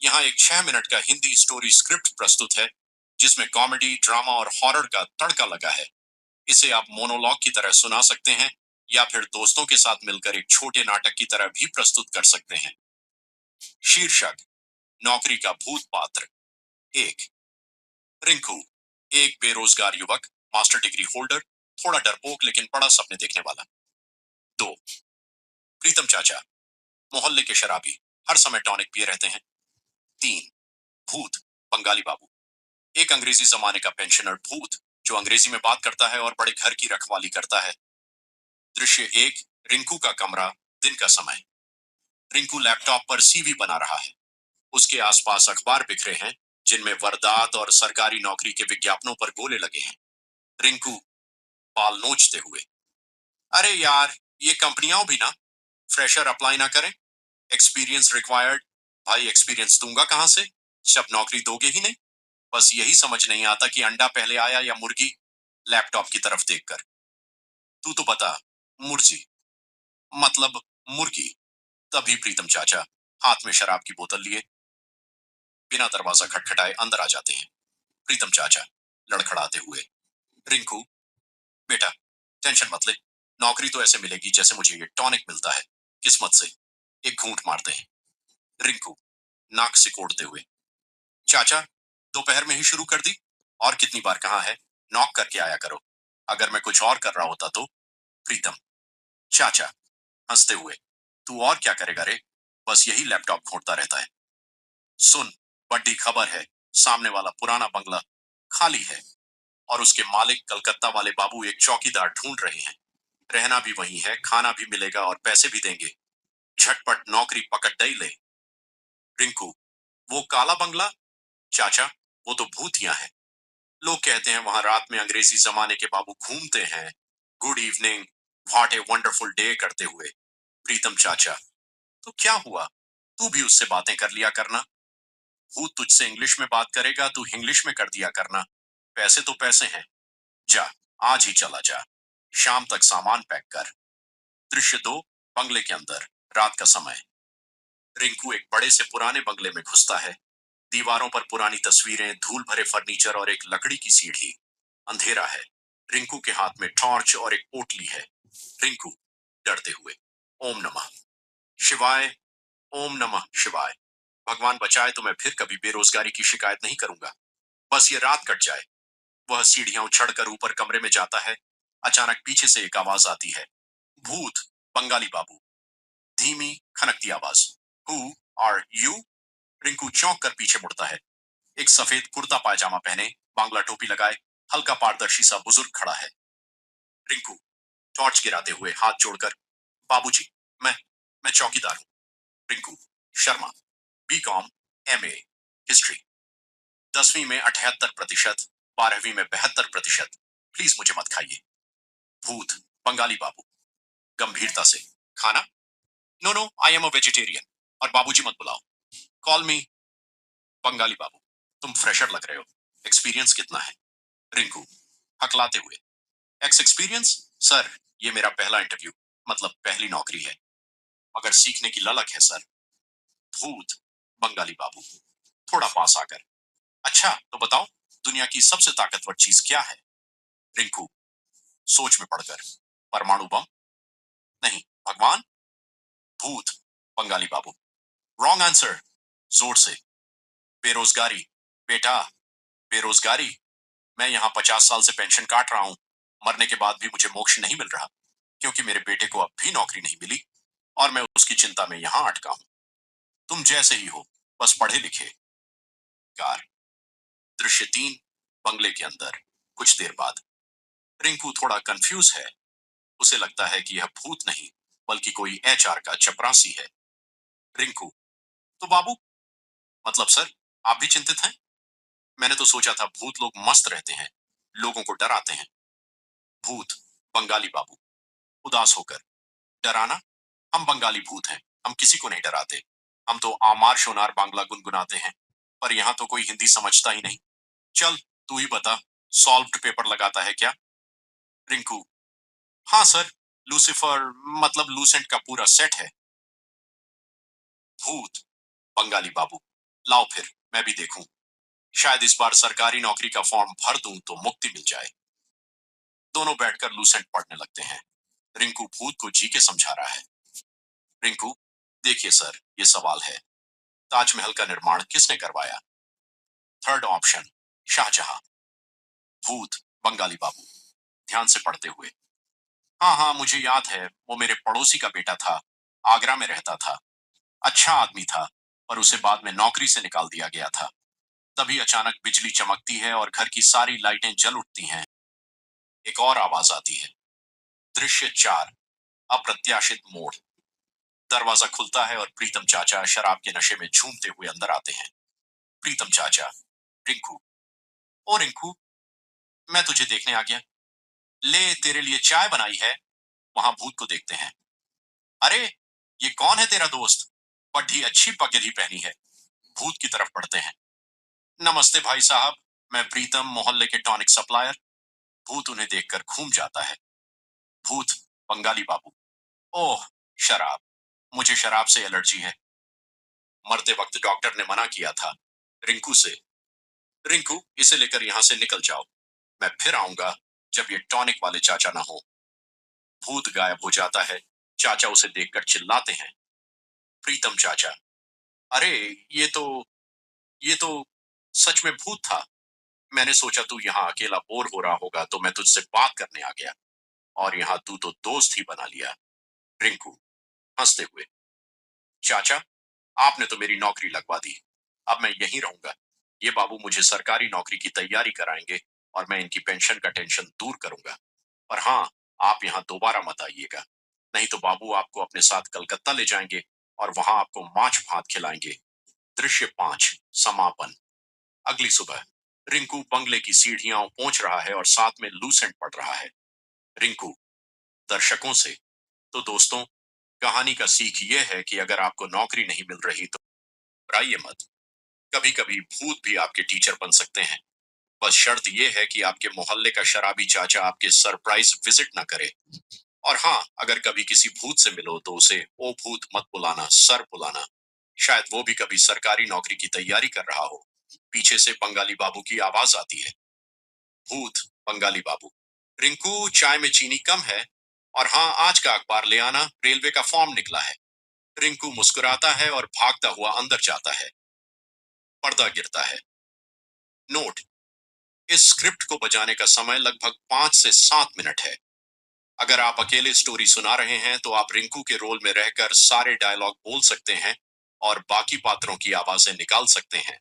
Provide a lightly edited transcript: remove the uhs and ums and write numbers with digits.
यहाँ एक 6 मिनट का हिंदी स्टोरी स्क्रिप्ट प्रस्तुत है जिसमें कॉमेडी, ड्रामा और हॉरर का तड़का लगा है। इसे आप मोनोलॉग की तरह सुना सकते हैं या फिर दोस्तों के साथ मिलकर एक छोटे नाटक की तरह भी प्रस्तुत कर सकते हैं। शीर्षक: नौकरी का भूत पात्र। एक, रिंकू, एक बेरोजगार युवक, मास्टर डिग्री होल्डर, थोड़ा डरपोक लेकिन बड़ा सपने देखने वाला। दो, प्रीतम चाचा, मोहल्ले के शराबी, हर समय टॉनिक पिए रहते हैं। तीन, भूत, बंगाली बाबू, एक अंग्रेजी जमाने का पेंशनर भूत जो अंग्रेजी में बात करता है और बड़े घर की रखवाली करता है। दृश्य एक, रिंकू का कमरा, दिन का समय। रिंकू लैपटॉप पर सीवी बना रहा है। उसके आसपास अखबार बिखरे हैं जिनमें वारदात और सरकारी नौकरी के विज्ञापनों पर गोले लगे हैं। रिंकू बाल नोचते हुए, अरे यार, ये कंपनियां भी ना फ्रेशर अप्लाई ना करें। Experience required. भाई, एक्सपीरियंस दूंगा कहां से जब नौकरी दोगे ही नहीं। बस यही समझ नहीं आता कि अंडा पहले आया या मुर्गी। लैपटॉप की तरफ देखकर, तू तो बता, मुर्जी मतलब मुर्गी। तभी प्रीतम चाचा हाथ में शराब की बोतल लिए बिना दरवाजा खटखटाए अंदर आ जाते हैं। प्रीतम चाचा लड़खड़ाते हुए, रिंकू बेटा, टेंशन मत ले। नौकरी तो ऐसे मिलेगी जैसे मुझे ये टॉनिक मिलता है, किस्मत से। एक घूंट मारते हैं। रिंकू नाक सिकोड़ते हुए, चाचा, दोपहर में ही शुरू कर दी? और कितनी बार कहा है, नॉक करके आया करो। अगर मैं कुछ और कर रहा होता तो। प्रीतम चाचा हंसते हुए, तू और क्या करेगा रे, बस यही लैपटॉप घोंटता रहता है। सुन, बड़ी खबर है, सामने वाला पुराना बंगला खाली है और उसके मालिक कलकत्ता वाले बाबू एक चौकीदार ढूंढ रहे हैं। रहना भी वही है, खाना भी मिलेगा और पैसे भी देंगे। झटपट नौकरी पकड़ दई ले। रिंकू, वो काला बंगला? चाचा, वो तो भूतिया है। लोग कहते हैं वहां रात में अंग्रेजी जमाने के बाबू घूमते हैं। Good evening, what a wonderful day करते हुए। प्रीतम चाचा, तो क्या हुआ, तू भी उससे बातें कर लिया करना। वो तुझसे इंग्लिश में बात करेगा, तू इंग्लिश में कर दिया करना। पैसे तो पैसे हैं। जा, आज ही चला जा। शाम तक सामान पैक कर। दृश्य दो, बंगले के अंदर, रात का समय। रिंकू एक बड़े से पुराने बंगले में घुसता है। दीवारों पर पुरानी तस्वीरें, धूल भरे फर्नीचर और एक लकड़ी की सीढ़ी। अंधेरा है। रिंकू के हाथ में टॉर्च और एक पोटली है। रिंकू डरते हुए, ओम नमः शिवाय, ओम नमः शिवाय। भगवान बचाए तो मैं फिर कभी बेरोजगारी की शिकायत नहीं करूंगा। बस ये रात कट जाए। वह सीढ़ियां उछड़कर ऊपर कमरे में जाता है। अचानक पीछे से एक आवाज आती है, भूत, बंगाली बाबू। धीमी खनकती आवाज, हु आर यू? रिंकू चौंक कर पीछे मुड़ता है। एक सफेद कुर्ता पायजामा पहने, बांग्ला टोपी लगाए, हल्का पारदर्शी सा बुजुर्ग खड़ा है। रिंकू टॉर्च गिराते हुए हाथ जोड़कर, बाबूजी, मैं चौकीदार हूं। Rinku Sharma, B Com, MA, history, 10वीं में 78%, 12वीं में 72%। प्लीज मुझे मत खाइए। भूत, बंगाली बाबू गंभीरता से, खाना? No no, I am a vegetarian. और बाबूजी मत बुलाओ। कॉल मी बंगाली बाबू। तुम फ्रेशर लग रहे हो। एक्सपीरियंस कितना है? रिंकू हकलाते हुए, एक्स एक्सपीरियंस? सर, ये मेरा पहला इंटरव्यू, मतलब पहली नौकरी है, मगर सीखने की ललक है सर। भूत, बंगाली बाबू थोड़ा पास आकर, अच्छा तो बताओ, दुनिया की सबसे ताकतवर चीज क्या है? रिंकू सोच में पड़कर, परमाणु बम? नहीं, भगवान। भूत, बंगाली बाबू, रॉन्ग आंसर, जोर से। बेरोजगारी बेटा, बेरोजगारी। मैं यहाँ 50 साल से पेंशन काट रहा हूँ। मरने के बाद भी मुझे मोक्ष नहीं मिल रहा, क्योंकि मेरे बेटे को अब भी नौकरी नहीं मिली और मैं उसकी चिंता में यहाँ अटका हूँ। तुम जैसे ही हो, बस पढ़े लिखे। कार। दृश्य तीन, बंगले के अंदर, कुछ देर बाद। रिंकू थोड़ा कंफ्यूज है। उसे लगता है कि यह भूत नहीं बल्कि कोई एचआर का चपरासी है। रिंकू, तो बाबू, मतलब सर, आप भी चिंतित हैं? मैंने तो सोचा था भूत लोग मस्त रहते हैं, लोगों को डराते हैं। भूत, बंगाली बाबू उदास होकर, डराना? हम बंगाली भूत हैं, हम किसी को नहीं डराते। हम तो आमार शोनार बांग्ला गुनगुनाते हैं, पर यहाँ तो कोई हिंदी समझता ही नहीं। चल, तू ही बता, सॉल्व्ड पेपर लगाता है क्या? रिंकू, हाँ सर, लूसीफर मतलब लूसेंट का पूरा सेट है। भूत, बंगाली बाबू लाओ फिर मैं भी देखूं, शायद इस बार सरकारी नौकरी का फॉर्म भर दूं तो मुक्ति मिल जाए। दोनों बैठकर लूसेंट पढ़ने लगते हैं। रिंकू भूत को जी के समझा रहा है। रिंकू, देखिए सर, ये सवाल है, ताजमहल का निर्माण किसने करवाया? Third option, Shahjahan. भूत, बंगाली बाबू, ध्यान से पढ़ते हुए, हाँ हाँ मुझे याद है, वो मेरे पड़ोसी का बेटा था, आगरा में रहता था, अच्छा आदमी था, पर उसे बाद में नौकरी से निकाल दिया गया था। तभी अचानक बिजली चमकती है और घर की सारी लाइटें जल उठती हैं। एक और आवाज आती है। दृश्य 4, अप्रत्याशित मोड़। दरवाजा खुलता है और प्रीतम चाचा शराब के नशे में झूमते हुए अंदर आते हैं। प्रीतम चाचा, रिंकू, ओ रिंकू, मैं तुझे देखने आ गया, ले तेरे लिए चाय बनाई है। वहां भूत को देखते हैं। अरे, ये कौन है तेरा दोस्त? बड़ी अच्छी पगड़ी पहनी है। भूत की तरफ बढ़ते हैं। नमस्ते भाई साहब, मैं प्रीतम, मोहल्ले के टॉनिक सप्लायर। भूत उन्हें देखकर घूम जाता है। भूत, बंगाली बाबू, ओह, शराब, मुझे शराब से एलर्जी है। मरते वक्त डॉक्टर ने मना किया था। रिंकू से, रिंकू इसे लेकर यहां से निकल जाओ, मैं फिर आऊंगा जब ये टॉनिक वाले चाचा ना हो। भूत गायब हो जाता है। चाचा उसे देखकर चिल्लाते हैं। प्रीतम चाचा, अरे, ये तो सच में भूत था। मैंने सोचा तू यहाँ अकेला बोर हो रहा होगा तो मैं तुझसे बात करने आ गया, और यहाँ तू तो दोस्त ही बना लिया। रिंकू, हंसते हुए, चाचा, आपने तो मेरी नौकरी लगवा दी, अब मैं यहीं रहूंगा। ये बाबू मुझे सरकारी नौकरी की तैयारी कराएंगे और मैं इनकी पेंशन का टेंशन दूर करूंगा। पर हाँ, आप यहाँ दोबारा मत आइएगा, नहीं तो बाबू आपको अपने साथ कलकत्ता ले जाएंगे और वहां आपको माछ भात खिलाएंगे। दृश्य 5, समापन। अगली सुबह रिंकू बंगले की सीढ़ियां पहुंच रहा है और साथ में लूसेंट पढ़ रहा है। रिंकू, दर्शकों से, तो दोस्तों, कहानी का सीख ये है कि अगर आपको नौकरी नहीं मिल रही तो घबराइए मत। कभी कभी भूत भी आपके टीचर बन सकते हैं। बस शर्त यह है कि आपके मोहल्ले का शराबी चाचा आपके सरप्राइज विजिट ना करे। और हाँ, अगर कभी किसी भूत से मिलो तो उसे ओ भूत मत बुलाना, सर बुलाना। शायद वो भी कभी सरकारी नौकरी की तैयारी कर रहा हो। पीछे से बंगाली बाबू की आवाज आती है। भूत, बंगाली बाबू, रिंकू चाय में चीनी कम है, और हाँ आज का अखबार ले आना, रेलवे का फॉर्म निकला है। रिंकू मुस्कुराता है और भागता हुआ अंदर जाता है। पर्दा गिरता है। नोट, इस स्क्रिप्ट को बजाने का समय लगभग 5 से 7 मिनट है। अगर आप अकेले स्टोरी सुना रहे हैं तो आप रिंकू के रोल में रहकर सारे डायलॉग बोल सकते हैं और बाकी पात्रों की आवाजें निकाल सकते हैं।